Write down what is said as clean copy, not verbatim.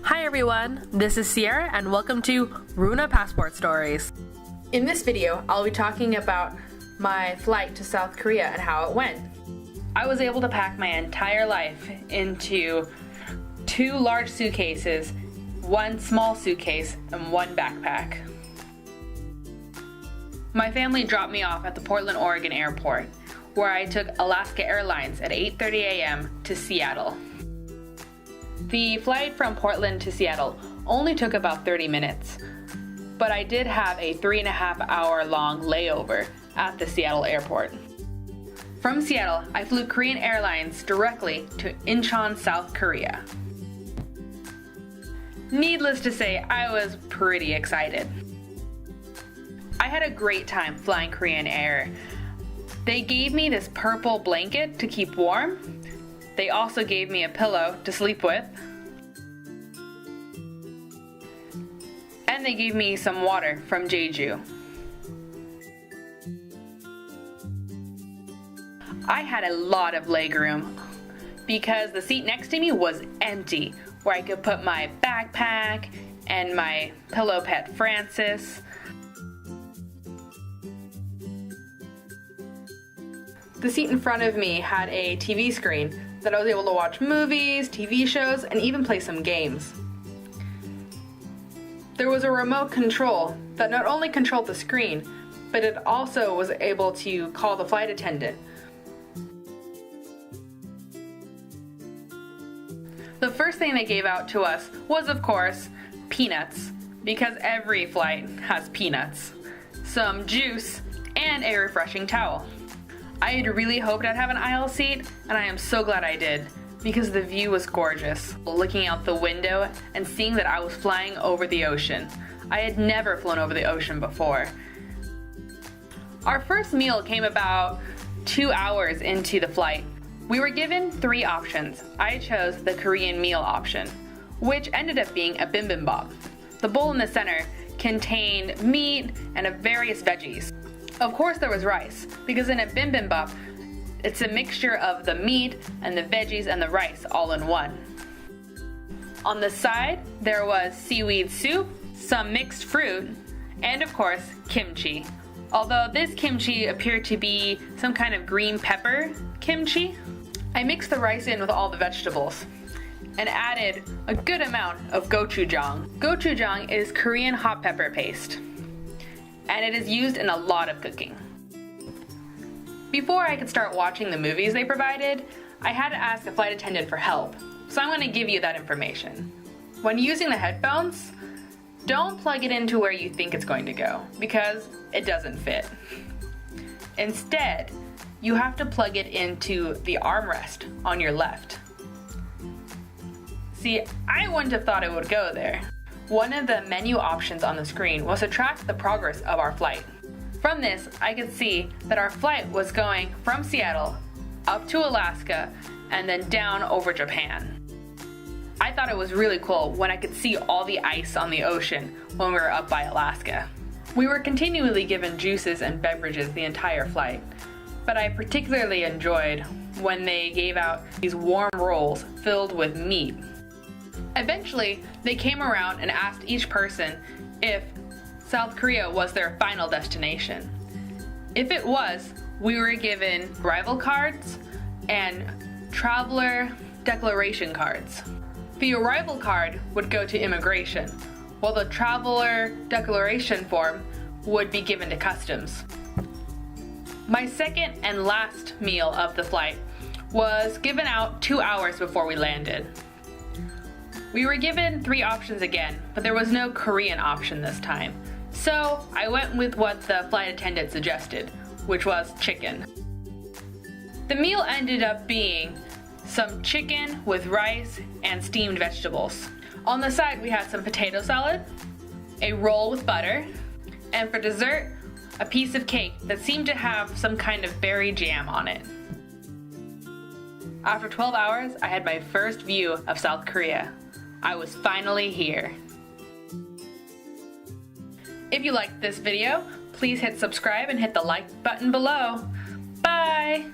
Hi everyone, this is Sierra and welcome to RunaPassportStories. In this video, I'll be talking about my flight to South Korea and how it went. I was able to pack my entire life into 2 large suitcases, 1 small suitcase, and 1 backpack. My family dropped me off at the Portland, Oregon airport, where I took Alaska Airlines at 8:30 a.m. to Seattle. The flight from Portland to Seattle only took about 30 minutes, but I did have a 3.5-hour long layover at the Seattle airport. From Seattle, I flew Korean Airlines directly to Incheon, South Korea. Needless to say, I was pretty excited. I had a great time flying Korean Air. They gave me this purple blanket to keep warm. They also gave me a pillow to sleep with. And they gave me some water from Jeju. I had a lot of legroom because the seat next to me was empty, where I could put my backpack and my pillow pet Francis. The seat in front of me had a TV screen that I was able to watch movies, TV shows, and even play some games. There was a remote control that not only controlled the screen, but it also was able to call the flight attendant. The first thing they gave out to us was, of course, peanuts, because every flight has peanuts, some juice, and a refreshing towel. I had really hoped I'd have an aisle seat, and I am so glad I did, because the view was gorgeous. Looking out the window and seeing that I was flying over the ocean. I had never flown over the ocean before. Our first meal came about 2 hours into the flight. We were given 3 options. I chose the Korean meal option, which ended up being a bibimbap. The bowl in the center contained meat and various veggies. Of course there was rice, because in a bibimbap, it's a mixture of the meat and the veggies and the rice all in one. On the side, there was seaweed soup, some mixed fruit, and of course, kimchi. Although this kimchi appeared to be some kind of green pepper kimchi. I mixed the rice in with all the vegetables and added a good amount of gochujang. Gochujang is Korean hot pepper paste, and it is used in a lot of cooking. Before I could start watching the movies they provided, I had to ask a flight attendant for help, so I'm going to give you that information. When using the headphones, don't plug it into where you think it's going to go, because it doesn't fit. Instead, you have to plug it into the armrest on your left. See, I wouldn't have thought it would go there. One of the menu options on the screen was to track the progress of our flight. From this, I could see that our flight was going from Seattle up to Alaska and then down over Japan. I thought it was really cool when I could see all the ice on the ocean when we were up by Alaska. We were continually given juices and beverages the entire flight, but I particularly enjoyed when they gave out these warm rolls filled with meat. Eventually, they came around and asked each person if South Korea was their final destination. If it was, we were given arrival cards and traveler declaration cards. The arrival card would go to immigration, while the traveler declaration form would be given to customs. My second and last meal of the flight was given out 2 hours before we landed. We were given 3 options again, but there was no Korean option this time. So I went with what the flight attendant suggested, which was chicken. The meal ended up being some chicken with rice and steamed vegetables. On the side we had some potato salad, a roll with butter, and for dessert, a piece of cake that seemed to have some kind of berry jam on it. After 12 hours, I had my first view of South Korea. I was finally here. If you liked this video, please hit subscribe and hit the like button below. Bye!